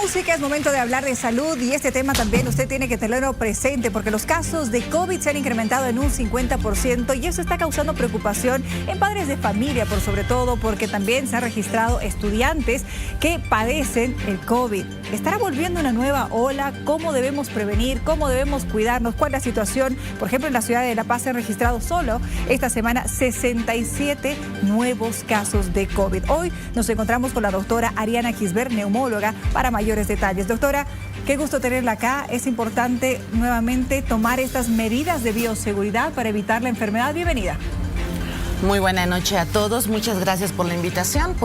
música, es momento de hablar de salud y este tema también usted tiene que tenerlo presente porque los casos de COVID se han incrementado en un 50% y eso está causando preocupación en padres de familia, por sobre todo porque también se han registrado estudiantes que padecen el COVID. ¿Estará volviendo una nueva ola? ¿Cómo debemos prevenir? ¿Cómo debemos cuidarnos? ¿Cuál es la situación? Por ejemplo, en la ciudad de La Paz se han registrado solo esta semana 67 nuevos casos de COVID. Hoy nos encontramos con la doctora Ariana Kisber, neumóloga, para mayores detalles. Doctora, qué gusto tenerla acá. Es importante nuevamente tomar estas medidas de bioseguridad para evitar la enfermedad. Bienvenida. Muy buena noche a todos. Muchas gracias por la invitación.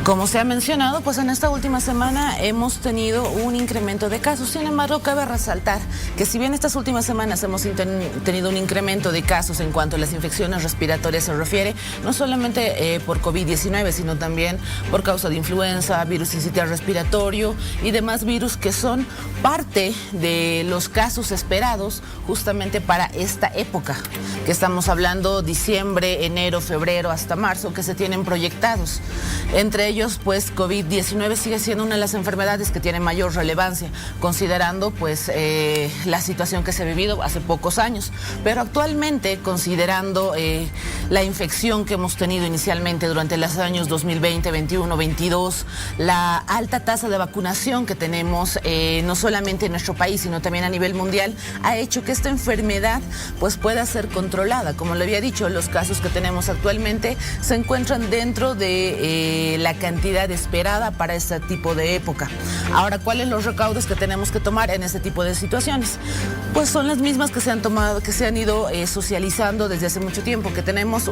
Como se ha mencionado, pues en esta última semana hemos tenido un incremento de casos. Sin embargo, cabe resaltar que si bien estas últimas semanas hemos tenido un incremento de casos en cuanto a las infecciones respiratorias se refiere, no solamente por COVID-19, sino también por causa de influenza, virus sincitial respiratorio y demás virus que son parte de los casos esperados justamente para esta época, que estamos hablando diciembre, enero, febrero hasta marzo, que se tienen proyectados. Entre ellos, pues COVID-19 sigue siendo una de las enfermedades que tiene mayor relevancia, considerando pues la situación que se ha vivido hace pocos años. Pero actualmente, considerando la infección que hemos tenido inicialmente durante los años 2020, 21, 22, la alta tasa de vacunación que tenemos no solamente en nuestro país, sino también a nivel mundial, ha hecho que esta enfermedad pues pueda ser controlada. Como le había dicho, los casos que tenemos actualmente se encuentran dentro de la cantidad esperada para este tipo de época. Ahora, ¿cuáles los recaudos que tenemos que tomar en este tipo de situaciones? Pues son las mismas que se han tomado, que se han ido socializando desde hace mucho tiempo, que tenemos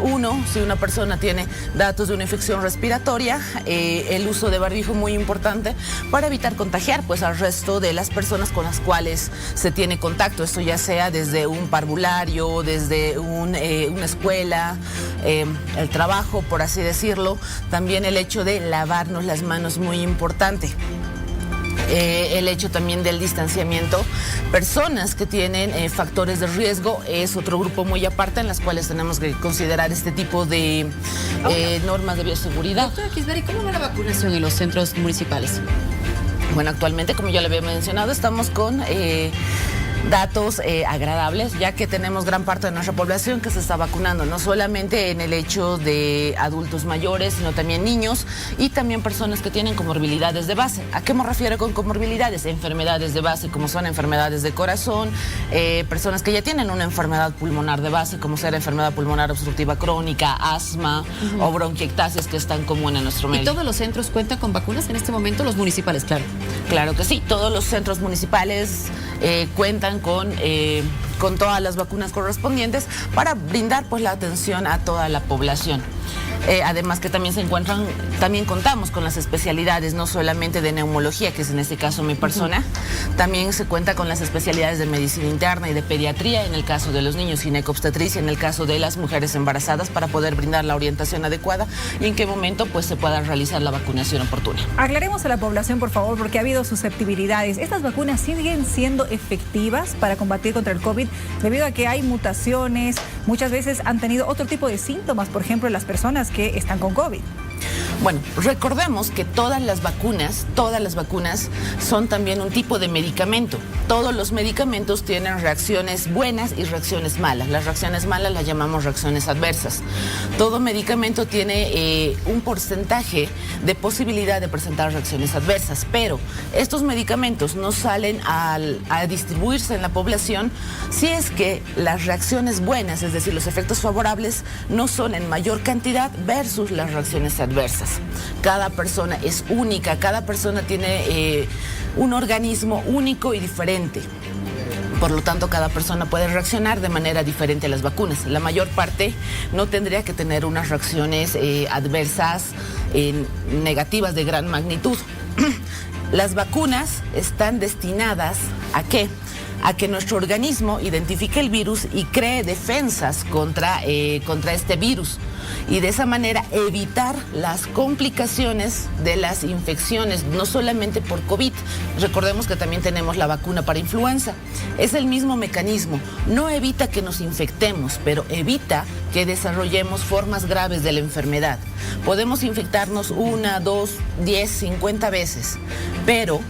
si una persona tiene datos de una infección respiratoria, el uso de barbijo muy importante para evitar contagiar pues al resto de las personas con las cuales se tiene contacto. Esto ya sea desde un parvulario, desde una escuela, el trabajo, por así decirlo. También el hecho de lavarnos las manos, muy importante. El hecho también del distanciamiento. Personas que tienen factores de riesgo es otro grupo muy aparte en las cuales tenemos que considerar este tipo de normas de bioseguridad. Doctora Kisber, ¿y cómo va la vacunación en los centros municipales? Bueno, actualmente, como ya le había mencionado, estamos con datos agradables, ya que tenemos gran parte de nuestra población que se está vacunando, no solamente en el hecho de adultos mayores, sino también niños y también personas que tienen comorbilidades de base. ¿A qué me refiero con comorbilidades? Enfermedades de base, como son enfermedades de corazón, personas que ya tienen una enfermedad pulmonar de base, como sea la enfermedad pulmonar obstructiva crónica, asma o bronquiectasias, que es tan común en nuestro medio. ¿Y todos los centros cuentan con vacunas en este momento? Los municipales, claro. Claro que sí, todos los centros municipales cuentan con todas las vacunas correspondientes para brindar pues la atención a toda la población. Además que también contamos con las especialidades, no solamente de neumología, que es en este caso mi persona, también se cuenta con las especialidades de medicina interna y de pediatría, en el caso de los niños, ginecobstetricia, en el caso de las mujeres embarazadas, para poder brindar la orientación adecuada y en qué momento pues se pueda realizar la vacunación oportuna. Aclaremos a la población, por favor, porque ha habido susceptibilidades. ¿Estas vacunas siguen siendo efectivas para combatir contra el COVID debido a que hay mutaciones? Muchas veces han tenido otro tipo de síntomas, por ejemplo, las personas que están con COVID. Bueno, recordemos que todas las vacunas son también un tipo de medicamento. Todos los medicamentos tienen reacciones buenas y reacciones malas. Las reacciones malas las llamamos reacciones adversas. Todo medicamento tiene un porcentaje de posibilidad de presentar reacciones adversas, pero estos medicamentos no salen a distribuirse en la población si es que las reacciones buenas, es decir, los efectos favorables, no son en mayor cantidad versus las reacciones adversas. Cada persona es única, cada persona tiene un organismo único y diferente. Por lo tanto, cada persona puede reaccionar de manera diferente a las vacunas. La mayor parte no tendría que tener unas reacciones adversas negativas de gran magnitud. Las vacunas están destinadas ¿a qué? A que nuestro organismo identifique el virus y cree defensas contra este virus. y de esa manera evitar las complicaciones de las infecciones, no solamente por COVID. Recordemos que también tenemos la vacuna para influenza. Es el mismo mecanismo. No evita que nos infectemos, pero evita que desarrollemos formas graves de la enfermedad. Podemos infectarnos 1, 2, 10, 50 veces, pero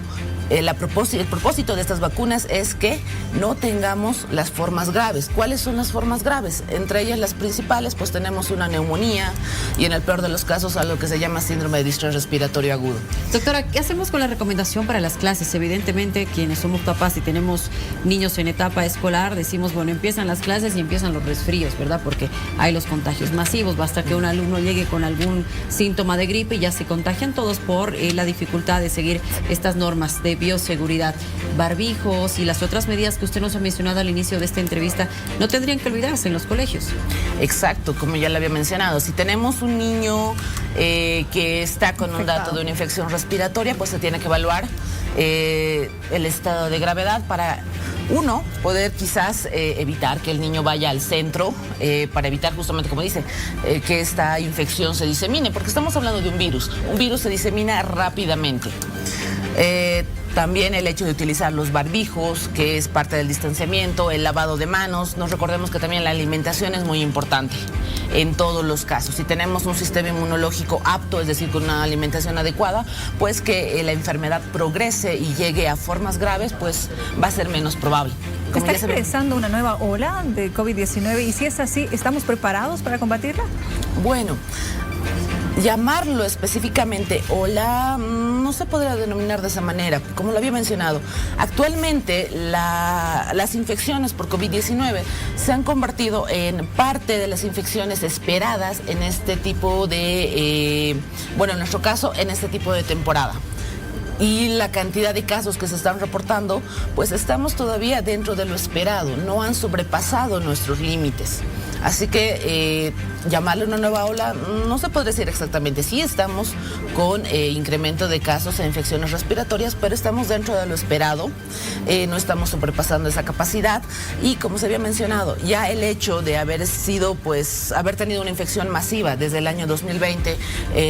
el propósito de estas vacunas es que no tengamos las formas graves. ¿Cuáles son las formas graves? Entre ellas las principales, pues tenemos una neumonía y en el peor de los casos algo que se llama síndrome de distrés respiratorio agudo. Doctora, ¿qué hacemos con la recomendación para las clases? Evidentemente, quienes somos papás y tenemos niños en etapa escolar, decimos, bueno, empiezan las clases y empiezan los resfríos, ¿verdad? Porque hay los contagios masivos. Basta que un alumno llegue con algún síntoma de gripe y ya se contagian todos por la dificultad de seguir estas normas de bioseguridad. Barbijos y las otras medidas que usted nos ha mencionado al inicio de esta entrevista no tendrían que olvidarse en los colegios. Exacto, como ya le había mencionado, si tenemos un niño que está con un dato de una infección respiratoria, pues se tiene que evaluar el estado de gravedad para uno, poder quizás evitar que el niño vaya al centro para evitar justamente, como dice, que esta infección se disemine, porque estamos hablando de un virus. Un virus se disemina rápidamente. También el hecho de utilizar los barbijos, que es parte del distanciamiento, el lavado de manos. Nos recordemos que también la alimentación es muy importante en todos los casos. Si tenemos un sistema inmunológico apto, es decir, con una alimentación adecuada, pues que la enfermedad progrese y llegue a formas graves, pues va a ser menos probable. ¿Está expresando una nueva ola de COVID-19? Y si es así, ¿estamos preparados para combatirla? Bueno, llamarlo específicamente ola no se podría denominar de esa manera, como lo había mencionado. Actualmente las infecciones por COVID-19 se han convertido en parte de las infecciones esperadas en este tipo de, en nuestro caso, en este tipo de temporada. Y la cantidad de casos que se están reportando, pues estamos todavía dentro de lo esperado, no han sobrepasado nuestros límites. Así que llamarle una nueva ola no se puede decir exactamente. Sí estamos con incremento de casos e infecciones respiratorias, pero estamos dentro de lo esperado, no estamos sobrepasando esa capacidad. Y como se había mencionado, ya el hecho de haber tenido una infección masiva desde el año 2020,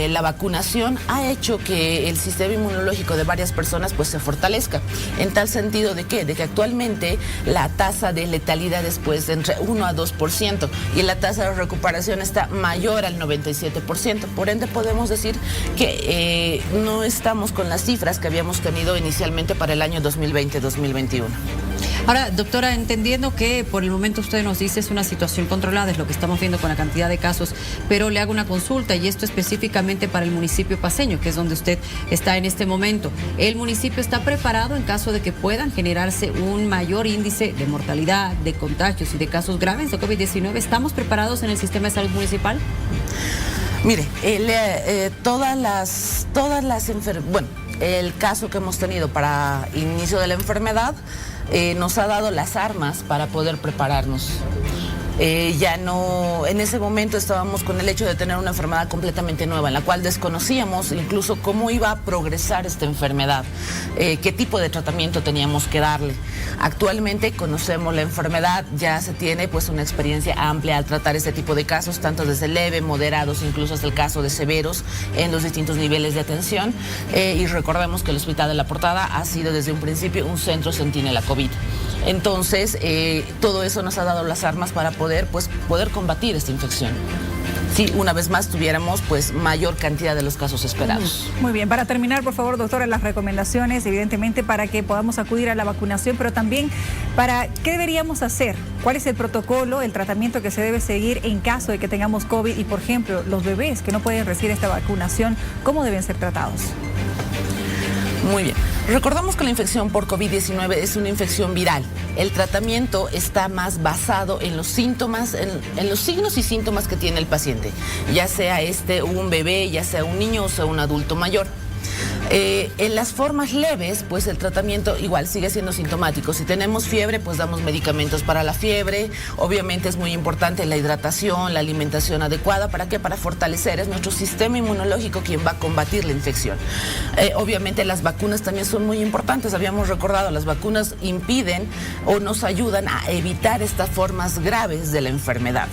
la vacunación ha hecho que el sistema inmunológico de varias personas pues se fortalezca. En tal sentido de que actualmente la tasa de letalidad es pues entre 1 a 2%. Y la tasa de recuperación está mayor al 97%. Por ende, podemos decir que no estamos con las cifras que habíamos tenido inicialmente para el año 2020-2021. Ahora, doctora, entendiendo que por el momento usted nos dice es una situación controlada, es lo que estamos viendo con la cantidad de casos, pero le hago una consulta y esto específicamente para el municipio paceño, que es donde usted está en este momento. ¿El municipio está preparado en caso de que puedan generarse un mayor índice de mortalidad, de contagios y de casos graves de COVID-19? ¿Estamos preparados en el sistema de salud municipal? Mire, el caso que hemos tenido para inicio de la enfermedad nos ha dado las armas para poder prepararnos. En ese momento estábamos con el hecho de tener una enfermedad completamente nueva, en la cual desconocíamos incluso cómo iba a progresar esta enfermedad, qué tipo de tratamiento teníamos que darle. Actualmente conocemos la enfermedad, ya se tiene pues una experiencia amplia al tratar este tipo de casos, tanto desde leve, moderados, incluso hasta el caso de severos en los distintos niveles de atención. Y recordemos que el Hospital de la Portada ha sido desde un principio un centro centinela COVID. Entonces, todo eso nos ha dado las armas para poder combatir esta infección. Si una vez más tuviéramos pues mayor cantidad de los casos esperados. Muy bien, para terminar, por favor, doctora, las recomendaciones, evidentemente, para que podamos acudir a la vacunación, pero también para qué deberíamos hacer, cuál es el protocolo, el tratamiento que se debe seguir en caso de que tengamos COVID y, por ejemplo, los bebés que no pueden recibir esta vacunación, ¿cómo deben ser tratados? Muy bien. Recordamos que la infección por COVID-19 es una infección viral. El tratamiento está más basado en los síntomas, en los signos y síntomas que tiene el paciente, ya sea un bebé, ya sea un niño o sea un adulto mayor. En las formas leves, pues el tratamiento igual sigue siendo sintomático. Si tenemos fiebre, pues damos medicamentos para la fiebre. Obviamente es muy importante la hidratación, la alimentación adecuada. ¿Para qué? Para fortalecer. Es nuestro sistema inmunológico quien va a combatir la infección. Obviamente las vacunas también son muy importantes. Habíamos recordado, las vacunas impiden o nos ayudan a evitar estas formas graves de la enfermedad.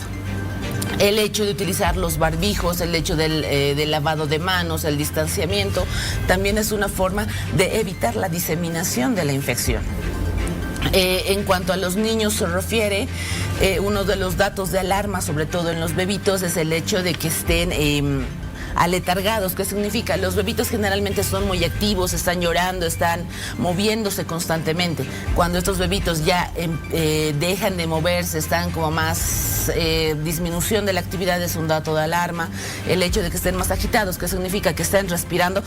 El hecho de utilizar los barbijos, el hecho del lavado de manos, el distanciamiento, también es una forma de evitar la diseminación de la infección. En cuanto a los niños se refiere, uno de los datos de alarma, sobre todo en los bebitos, es el hecho de que estén aletargados. ¿Qué significa? Los bebitos generalmente son muy activos, están llorando, están moviéndose constantemente. Cuando estos bebitos ya dejan de moverse, están como más disminución de la actividad, es un dato de alarma. El hecho de que estén más agitados, ¿qué significa? Que estén respirando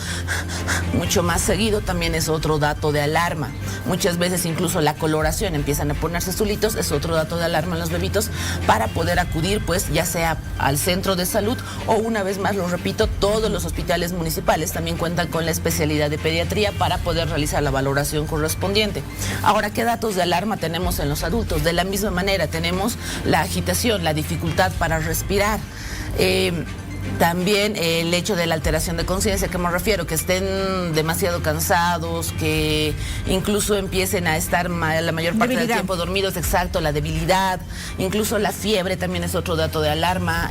mucho más seguido, también es otro dato de alarma. Muchas veces incluso la coloración, empiezan a ponerse azulitos, es otro dato de alarma en los bebitos, para poder acudir pues ya sea al centro de salud o, una vez más lo repito, todos los hospitales municipales también cuentan con la especialidad de pediatría para poder realizar la valoración correspondiente. Ahora, ¿qué datos de alarma tenemos en los adultos? De la misma manera tenemos la agitación, la dificultad para respirar. También el hecho de la alteración de conciencia, que me refiero, que estén demasiado cansados, que incluso empiecen a estar la mayor parte del tiempo dormidos, exacto, la debilidad, incluso la fiebre también es otro dato de alarma.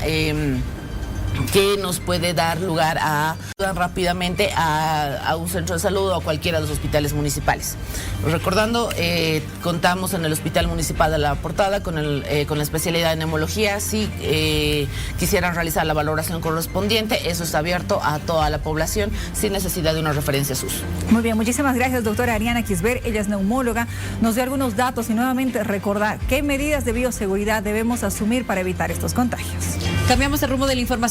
Que nos puede dar lugar a rápidamente a un centro de salud o a cualquiera de los hospitales municipales. Recordando, contamos en el Hospital Municipal de La Portada con la especialidad de neumología. Si quisieran realizar la valoración correspondiente, eso está abierto a toda la población sin necesidad de una referencia SUS. Muy bien, muchísimas gracias, doctora Ariana Quisver. Ella es neumóloga, nos dio algunos datos y nuevamente recordar qué medidas de bioseguridad debemos asumir para evitar estos contagios. Cambiamos el rumbo de la información.